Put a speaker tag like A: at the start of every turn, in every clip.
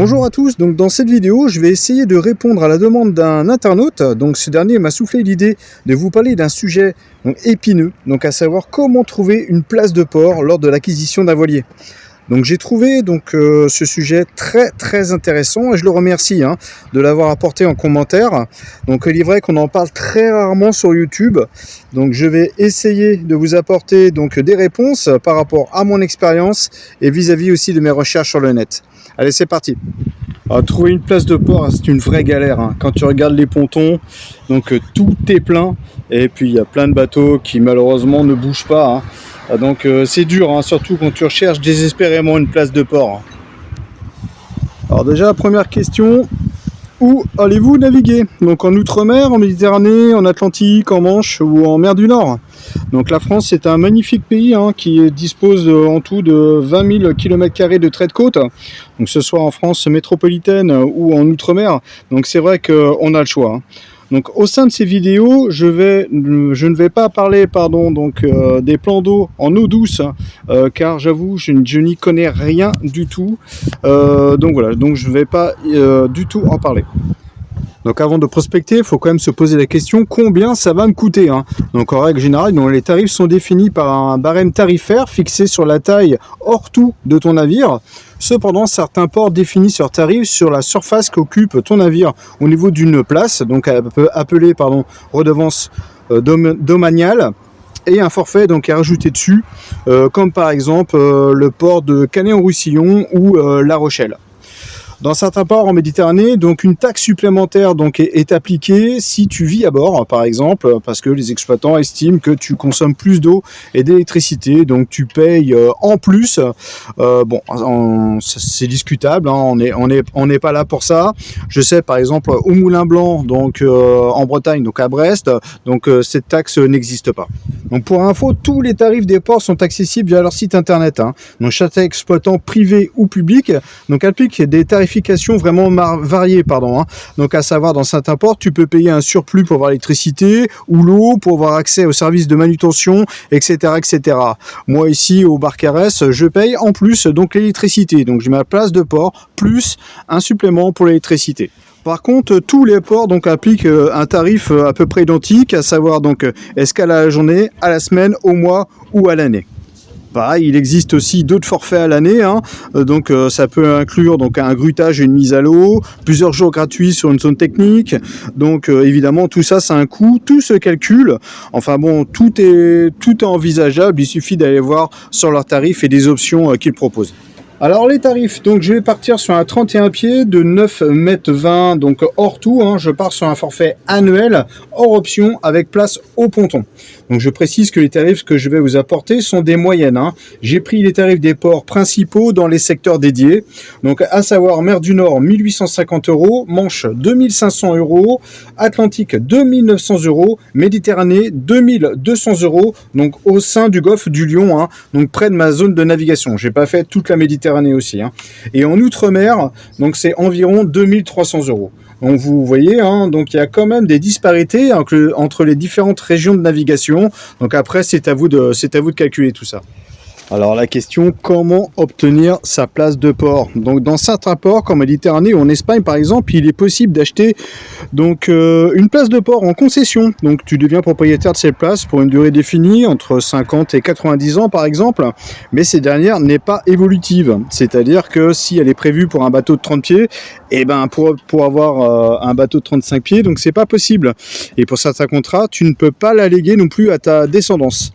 A: Bonjour à tous, donc dans cette vidéo je vais essayer de répondre à la demande d'un internaute. Donc ce dernier m'a soufflé l'idée de vous parler d'un sujet épineux, donc à savoir comment trouver une place de port lors de l'acquisition d'un voilier. Donc j'ai trouvé ce sujet très intéressant et je le remercie de l'avoir apporté en commentaire. Donc il est vrai qu'on en parle très rarement sur YouTube. Donc je vais essayer de vous apporter des réponses par rapport à mon expérience et vis-à-vis aussi de mes recherches sur le net. Allez, c'est parti. Alors, trouver une place de port, c'est une vraie galère. Quand tu regardes les pontons, tout est plein et puis il y a plein de bateaux qui malheureusement ne bougent pas. Donc c'est dur, surtout quand tu recherches désespérément une place de port. Alors déjà, première question, où allez-vous naviguer? Donc en Outre-mer, en Méditerranée, en Atlantique, en Manche ou en mer du Nord? Donc la France, c'est un magnifique pays qui dispose en tout de 20 000 km² de trait de côte, donc que ce soit en France métropolitaine ou en Outre-mer. Donc c'est vrai qu'on a le choix. Donc au sein de ces vidéos, je ne vais pas parler des plans d'eau en eau douce, car j'avoue, je n'y connais rien du tout. Donc je ne vais pas du tout en parler. Donc avant de prospecter, il faut quand même se poser la question combien ça va me coûter. Donc en règle générale, les tarifs sont définis par un barème tarifaire fixé sur la taille hors tout de ton navire. Cependant, certains ports définissent leurs tarifs sur la surface qu'occupe ton navire au niveau d'une place, donc appelée redevance domaniale, et un forfait à rajouter dessus, comme par exemple le port de Canet-en-Roussillon ou La Rochelle. Dans certains ports en Méditerranée, une taxe supplémentaire est appliquée si tu vis à bord, par exemple, parce que les exploitants estiment que tu consommes plus d'eau et d'électricité, donc tu payes en plus. C'est discutable, on n'est pas là pour ça. Je sais par exemple au Moulin Blanc, en Bretagne, à Brest, cette taxe n'existe pas. Donc pour info, tous les tarifs des ports sont accessibles via leur site internet. Donc chaque exploitant privé ou public applique des tarifications vraiment variées. Donc à savoir, dans certains ports, tu peux payer un surplus pour avoir l'électricité ou l'eau, pour avoir accès aux services de manutention, etc. Moi ici au Barcarès, je paye en plus l'électricité. Donc j'ai ma place de port plus un supplément pour l'électricité. Par contre, tous les ports appliquent un tarif à peu près identique, à savoir escale à la journée, à la semaine, au mois ou à l'année. Pareil, il existe aussi d'autres forfaits à l'année, ça peut inclure un grutage et une mise à l'eau, plusieurs jours gratuits sur une zone technique. Évidemment, tout ça, c'est un coût, tout se calcule. Tout est envisageable, il suffit d'aller voir sur leurs tarifs et des options qu'ils proposent. Alors les tarifs, je vais partir sur un 31 pieds de 9,20 m, hors tout, je pars sur un forfait annuel, hors option, avec place au ponton. Donc je précise que les tarifs que je vais vous apporter sont des moyennes. J'ai pris les tarifs des ports principaux dans les secteurs dédiés, à savoir mer du Nord 1850 €, Manche 2500 €, Atlantique 2900 €, Méditerranée 2200 €, au sein du golfe du Lion, près de ma zone de navigation. J'ai pas fait toute la Méditerranée aussi. Et en Outre-mer, c'est environ 2300 €. Donc vous voyez, il y a quand même des disparités entre les différentes régions de navigation. Donc après, c'est à vous de calculer tout ça. Alors la question, comment obtenir sa place de port? Donc dans certains ports comme en Méditerranée ou en Espagne par exemple, il est possible d'acheter une place de port en concession. Donc tu deviens propriétaire de cette place pour une durée définie entre 50 et 90 ans par exemple, mais cette dernière n'est pas évolutive. C'est-à-dire que si elle est prévue pour un bateau de 30 pieds, pour avoir un bateau de 35 pieds, donc c'est pas possible. Et pour certains contrats, tu ne peux pas la léguer non plus à ta descendance.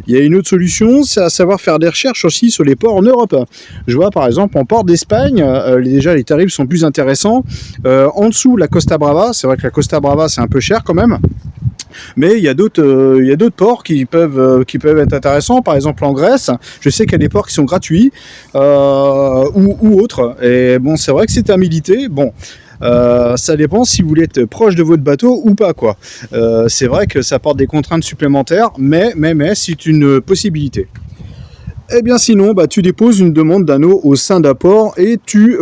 A: Il y a une autre solution, c'est à savoir faire des recherches aussi sur les ports en Europe. Je vois par exemple en port d'Espagne, déjà les tarifs sont plus intéressants. En dessous, la Costa Brava, c'est vrai que la Costa Brava c'est un peu cher quand même. Mais il y a d'autres ports qui peuvent être intéressants. Par exemple en Grèce, je sais qu'il y a des ports qui sont gratuits ou autres. Et c'est vrai que c'est à militer. Ça dépend si vous voulez être proche de votre bateau ou pas, quoi. C'est vrai que ça apporte des contraintes supplémentaires, mais c'est une possibilité. Eh bien sinon, tu déposes une demande d'anneau au sein d'un port et tu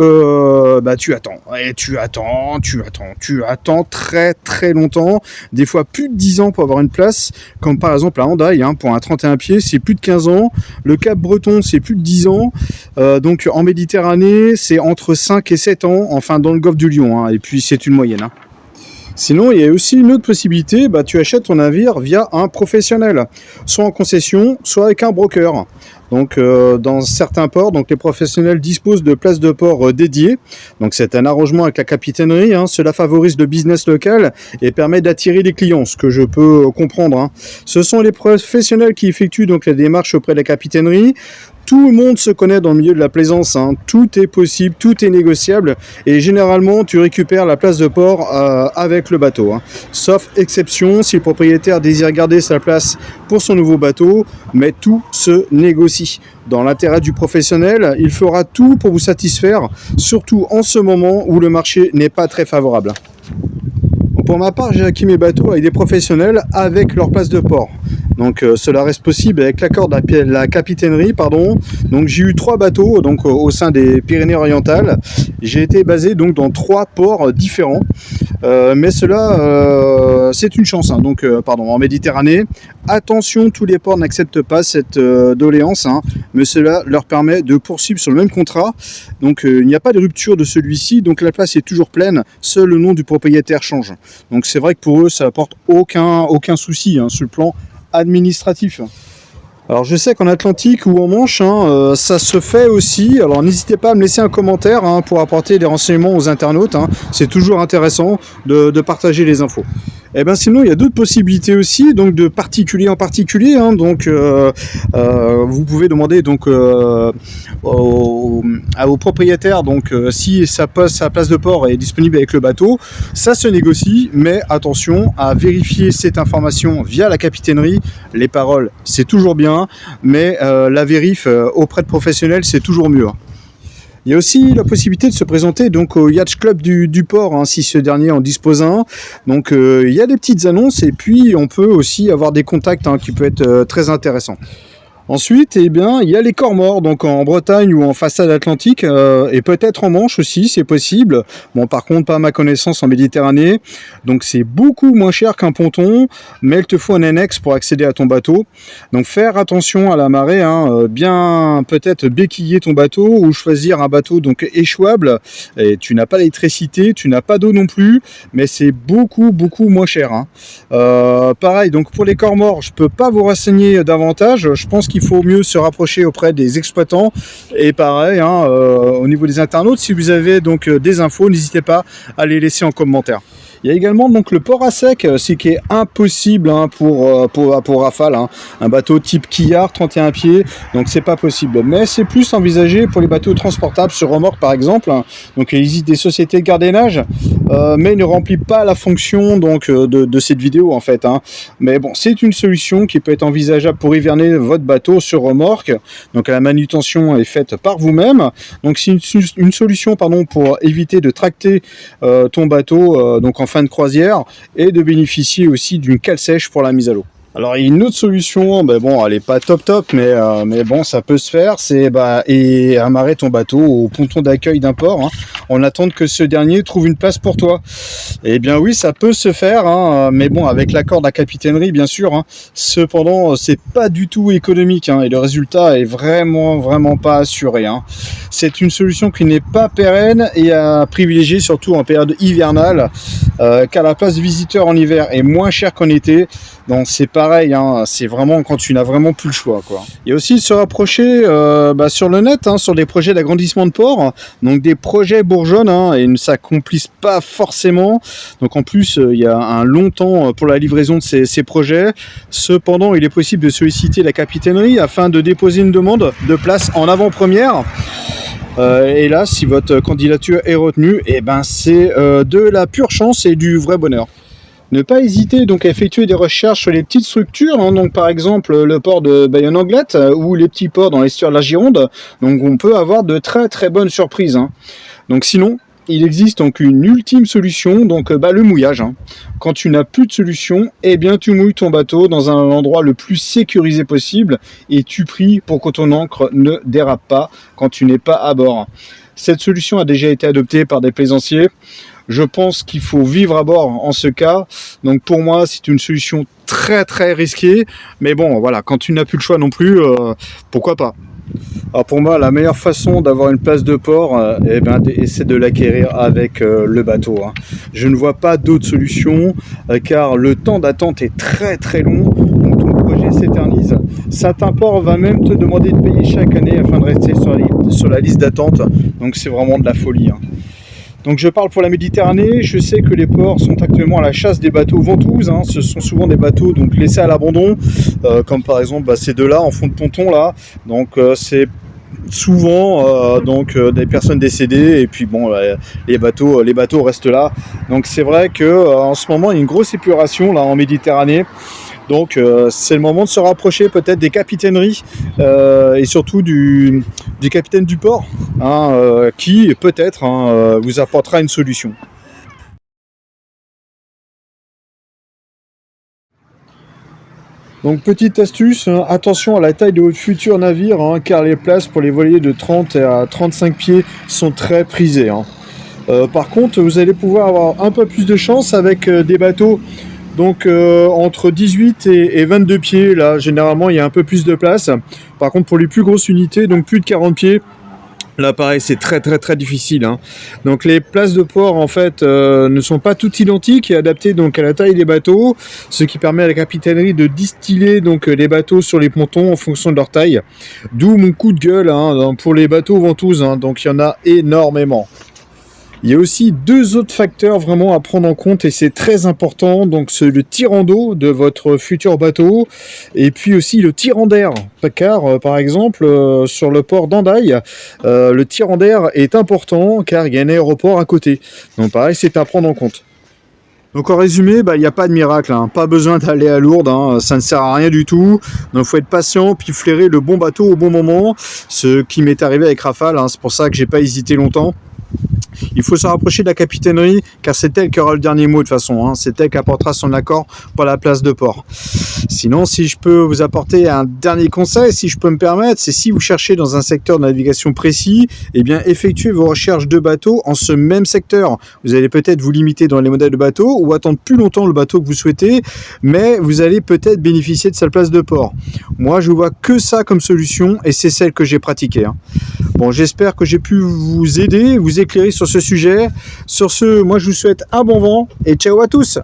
A: bah tu attends, et tu attends très très longtemps, des fois plus de 10 ans pour avoir une place, comme par exemple à Hendaye, hein, pour un 31 pieds, c'est plus de 15 ans, le Cap Breton, c'est plus de 10 ans, donc en Méditerranée, c'est entre 5 et 7 ans, enfin dans le golfe du Lion, hein, et puis c'est une moyenne. Hein. Sinon, il y a aussi une autre possibilité, bah, tu achètes ton navire via un professionnel, soit en concession, soit avec un broker. Donc, dans certains ports, donc les professionnels disposent de places de port dédiées. Donc, c'est un arrangement avec la capitainerie. Hein. Cela favorise le business local et permet d'attirer des clients, ce que je peux comprendre. Hein. Ce sont les professionnels qui effectuent donc les démarches auprès de la capitainerie. Tout le monde se connaît dans le milieu de la plaisance, hein. Tout est possible, tout est négociable et généralement tu récupères la place de port avec le bateau. Hein. Sauf exception si le propriétaire désire garder sa place pour son nouveau bateau, mais tout se négocie. Dans l'intérêt du professionnel, il fera tout pour vous satisfaire, surtout en ce moment où le marché n'est pas très favorable. Pour ma part, j'ai acquis mes bateaux avec des professionnels avec leur place de port. Donc cela reste possible avec l'accord de la capitainerie. Donc j'ai eu 3 bateaux donc, au sein des Pyrénées-Orientales. J'ai été basé donc dans 3 ports différents. Mais cela, c'est une chance. Hein. Donc, en Méditerranée, attention, tous les ports n'acceptent pas cette doléance. Hein, mais cela leur permet de poursuivre sur le même contrat. Donc il n'y a pas de rupture de celui-ci. Donc la place est toujours pleine. Seul le nom du propriétaire change. Donc c'est vrai que pour eux, ça apporte aucun souci hein, sur le plan administratif. Alors je sais qu'en Atlantique ou en Manche, hein, ça se fait aussi. Alors n'hésitez pas à me laisser un commentaire hein, pour apporter des renseignements aux internautes. Hein. C'est toujours intéressant de partager les infos. Et ben sinon il y a d'autres possibilités aussi, donc de particulier en particulier. Hein, donc vous pouvez demander donc au propriétaire donc si sa place de port est disponible avec le bateau, ça se négocie, mais attention à vérifier cette information via la capitainerie. Les paroles c'est toujours bien, mais la vérif auprès de professionnels c'est toujours mieux. Hein. Il y a aussi la possibilité de se présenter donc au Yacht Club du port, hein, si ce dernier en dispose un. Donc il y a des petites annonces et puis on peut aussi avoir des contacts hein, qui peuvent être très intéressants. Ensuite, eh bien, il y a les Cormorans, donc en Bretagne ou en façade atlantique, et peut-être en Manche aussi, c'est possible. Bon, par contre, pas à ma connaissance en Méditerranée. Donc, c'est beaucoup moins cher qu'un ponton, mais il te faut un annexe pour accéder à ton bateau. Donc, faire attention à la marée, hein, bien peut-être béquiller ton bateau ou choisir un bateau donc échouable. Et tu n'as pas d'électricité, tu n'as pas d'eau non plus, mais c'est beaucoup moins cher. Hein. Pareil, donc pour les Cormorans, je peux pas vous renseigner davantage. Je pense qu'il faut mieux se rapprocher auprès des exploitants et pareil hein, au niveau des internautes, si vous avez donc des infos, n'hésitez pas à les laisser en commentaire. Il y a également donc le port à sec, ce qui est impossible hein, pour Rafale, hein. Un bateau type quillard 31 pieds, donc c'est pas possible. Mais c'est plus envisagé pour les bateaux transportables sur remorque par exemple. Hein. Donc il existe des sociétés de gardiennage, mais il ne remplit pas la fonction donc de cette vidéo en fait. Hein. Mais bon, c'est une solution qui peut être envisageable pour hiverner votre bateau sur remorque. Donc la manutention est faite par vous-même. Donc c'est une solution pour éviter de tracter ton bateau donc en fin de croisière et de bénéficier aussi d'une cale sèche pour la mise à l'eau. Alors il y a une autre solution, ben bon, elle est pas top, mais bon, ça peut se faire, c'est et amarrer ton bateau au ponton d'accueil d'un port, hein, en attendant que ce dernier trouve une place pour toi. Eh bien oui, ça peut se faire, hein, mais bon, avec l'accord de la capitainerie, bien sûr. Hein, cependant, c'est pas du tout économique, hein, et le résultat est vraiment pas assuré. Hein. C'est une solution qui n'est pas pérenne et à privilégier surtout en période hivernale, car la place de visiteur en hiver est moins chère qu'en été. Donc c'est pareil, hein, c'est vraiment quand tu n'as vraiment plus le choix, quoi. Il y a aussi de se rapprocher sur le net, hein, sur des projets d'agrandissement de port, donc des projets bourgeonnent hein, et ne s'accomplissent pas forcément. Donc en plus, il y a un long temps pour la livraison de ces projets. Cependant, il est possible de solliciter la capitainerie afin de déposer une demande de place en avant-première. Et là, si votre candidature est retenue, eh ben, c'est de la pure chance et du vrai bonheur. Ne pas hésiter donc à effectuer des recherches sur les petites structures, hein, donc par exemple le port de Bayonne-Anglette ou les petits ports dans l'estuaire de la Gironde. Donc on peut avoir de très bonnes surprises. Hein. Donc sinon, il existe donc une ultime solution, donc le mouillage. Hein. Quand tu n'as plus de solution, eh bien tu mouilles ton bateau dans un endroit le plus sécurisé possible et tu pries pour que ton ancre ne dérape pas quand tu n'es pas à bord. Cette solution a déjà été adoptée par des plaisanciers. Je pense qu'il faut vivre à bord en ce cas. Donc pour moi, c'est une solution très très risquée. Mais bon, voilà, quand tu n'as plus le choix non plus, pourquoi pas. Alors pour moi, la meilleure façon d'avoir une place de port, c'est de l'acquérir avec le bateau. Hein. Je ne vois pas d'autre solution car le temps d'attente est très très long. Donc ton projet s'éternise. Certains ports va même te demander de payer chaque année afin de rester sur la liste d'attente. Donc c'est vraiment de la folie. Hein. Donc je parle pour la Méditerranée, je sais que les ports sont actuellement à la chasse des bateaux ventouses, hein. Ce sont souvent des bateaux donc laissés à l'abandon, comme par exemple ces deux-là en fond de ponton là, donc c'est souvent des personnes décédées et puis bon les bateaux restent là. Donc c'est vrai que en ce moment il y a une grosse épuration là en Méditerranée. Donc c'est le moment de se rapprocher peut-être des capitaineries et surtout du capitaine du port hein, qui peut-être vous apportera une solution. Donc petite astuce, hein, attention à la taille de votre futur navire hein, car les places pour les voiliers de 30 à 35 pieds sont très prisées. Hein. Par contre vous allez pouvoir avoir un peu plus de chance avec des bateaux donc entre 18 et 22 pieds, là généralement il y a un peu plus de place. Par contre pour les plus grosses unités, donc plus de 40 pieds, là pareil c'est très très très difficile. Hein. Donc les places de port en fait ne sont pas toutes identiques et adaptées donc à la taille des bateaux, ce qui permet à la capitainerie de distiller donc les bateaux sur les pontons en fonction de leur taille. D'où mon coup de gueule hein, pour les bateaux ventouses, hein. Donc il y en a énormément. Il y a aussi deux autres facteurs vraiment à prendre en compte et c'est très important. Donc c'est le tirant d'eau de votre futur bateau et puis aussi le tirant d'air. Car par exemple sur le port d'Hendaye, le tirant d'air est important car il y a un aéroport à côté. Donc pareil, c'est à prendre en compte. Donc en résumé, il n'y a pas de miracle, hein. Pas besoin d'aller à Lourdes, hein. Ça ne sert à rien du tout. Donc il faut être patient, puis flairer le bon bateau au bon moment. Ce qui m'est arrivé avec Rafale, hein. C'est pour ça que j'ai pas hésité longtemps. Il faut se rapprocher de la capitainerie car c'est elle qui aura le dernier mot de toute façon, hein. C'est elle qui apportera son accord pour la place de port. Sinon, si je peux vous apporter un dernier conseil, si je peux me permettre, c'est si vous cherchez dans un secteur de navigation précis, eh bien effectuez vos recherches de bateaux en ce même secteur. Vous allez peut-être vous limiter dans les modèles de bateaux ou attendre plus longtemps le bateau que vous souhaitez, mais vous allez peut-être bénéficier de sa place de port. Moi, je vois que ça comme solution et c'est celle que j'ai pratiquée. Hein. Bon, j'espère que j'ai pu vous aider, vous éclairer sur ce sujet. Sur ce, moi je vous souhaite un bon vent et ciao à tous.